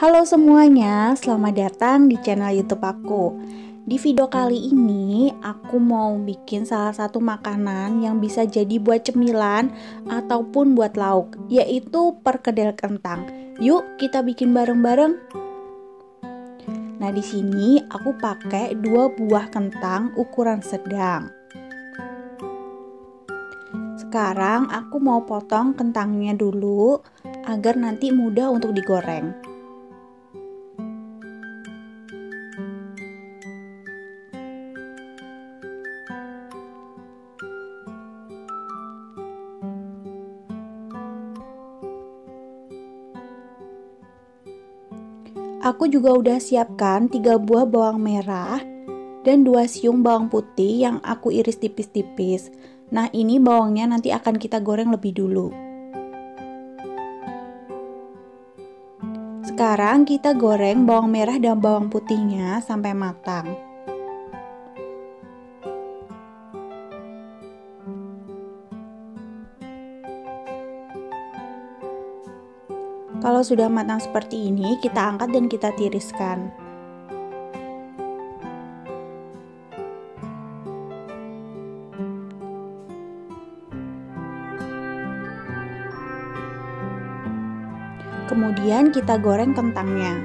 Halo semuanya, selamat datang di channel YouTube aku. Di video kali ini, aku mau bikin salah satu makanan yang bisa jadi buat cemilan ataupun buat lauk, yaitu perkedel kentang. Yuk, kita bikin bareng-bareng. Nah, di sini aku pakai 2 buah kentang ukuran sedang. Sekarang aku mau potong kentangnya dulu agar nanti mudah untuk digoreng. Aku juga udah siapkan 3 buah bawang merah dan 2 siung bawang putih yang aku iris tipis-tipis. Nah, ini bawangnya nanti akan kita goreng lebih dulu. Sekarang kita goreng bawang merah dan bawang putihnya sampai matang. Kalau sudah matang seperti ini, kita angkat dan kita tiriskan. Kemudian kita goreng kentangnya.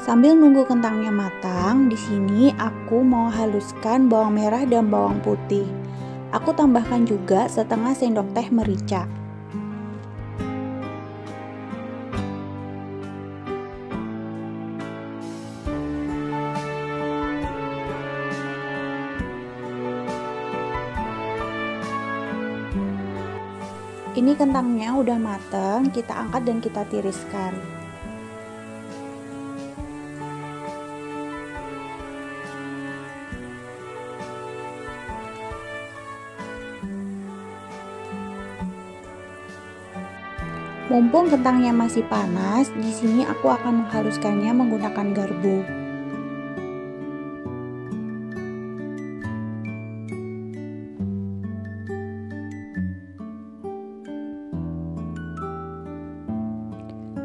Sambil nunggu kentangnya matang, di sini aku mau haluskan bawang merah dan bawang putih. Aku tambahkan juga setengah sendok teh merica. Ini kentangnya udah mateng, kita angkat dan kita tiriskan. Mumpung kentangnya masih panas, di sini aku akan menghaluskannya menggunakan garpu.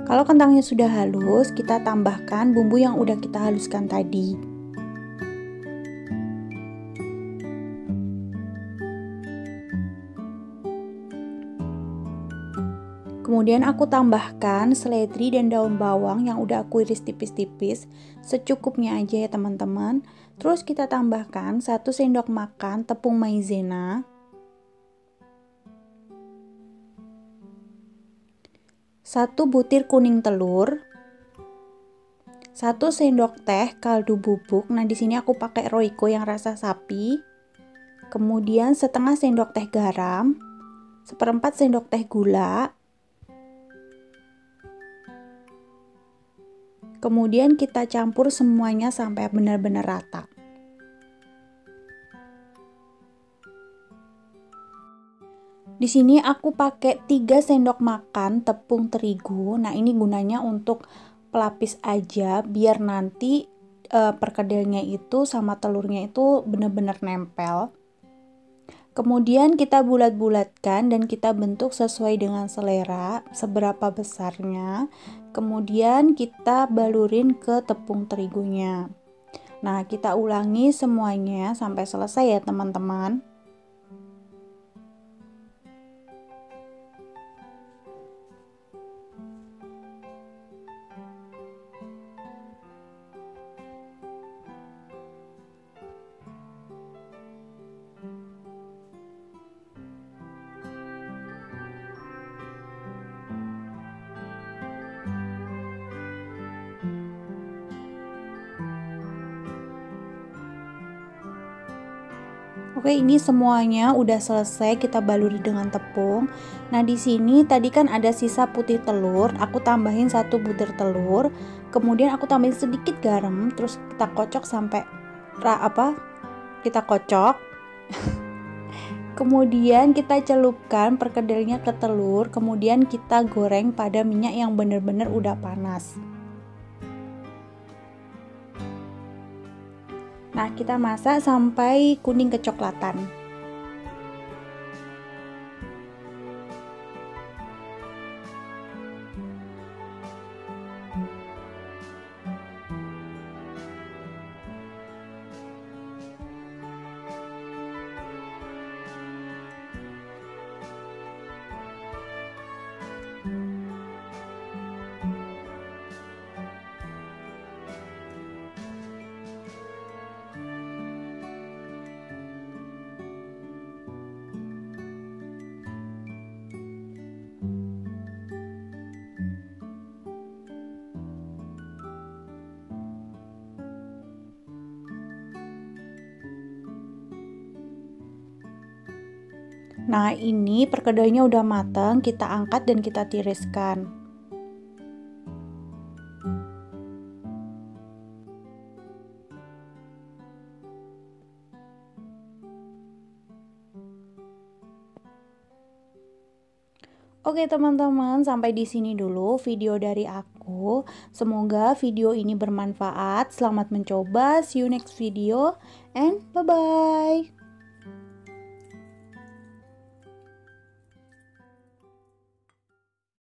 Kalau kentangnya sudah halus, kita tambahkan bumbu yang udah kita haluskan tadi. Kemudian aku tambahkan seledri dan daun bawang yang udah aku iris tipis-tipis, secukupnya aja ya teman-teman. Terus kita tambahkan 1 sendok makan tepung maizena, 1 butir kuning telur, 1 sendok teh kaldu bubuk. Nah, di sini aku pakai Royco yang rasa sapi. Kemudian setengah sendok teh garam, 1/4 sendok teh gula. Kemudian kita campur semuanya sampai benar-benar rata. Di sini aku pakai 3 sendok makan tepung terigu. Nah, ini gunanya untuk pelapis aja biar nanti perkedelnya itu sama telurnya itu benar-benar nempel. Kemudian kita bulat-bulatkan dan kita bentuk sesuai dengan selera seberapa besarnya. Kemudian kita balurin ke tepung terigunya. Nah, kita ulangi semuanya sampai selesai ya teman-teman. Oke, ini semuanya udah selesai kita baluri dengan tepung. Nah, di sini tadi kan ada sisa putih telur, aku tambahin 1 butir telur. Kemudian aku tambahin sedikit garam, terus kita kocok sampai kita kocok. Kemudian kita celupkan perkedelnya ke telur, kemudian kita goreng pada minyak yang benar-benar udah panas. Nah, kita masak sampai kuning kecoklatan. Nah, ini perkedelnya udah matang, kita angkat dan kita tiriskan. Oke teman-teman, sampai di sini dulu video dari aku. Semoga video ini bermanfaat. Selamat mencoba. See you next video and bye-bye.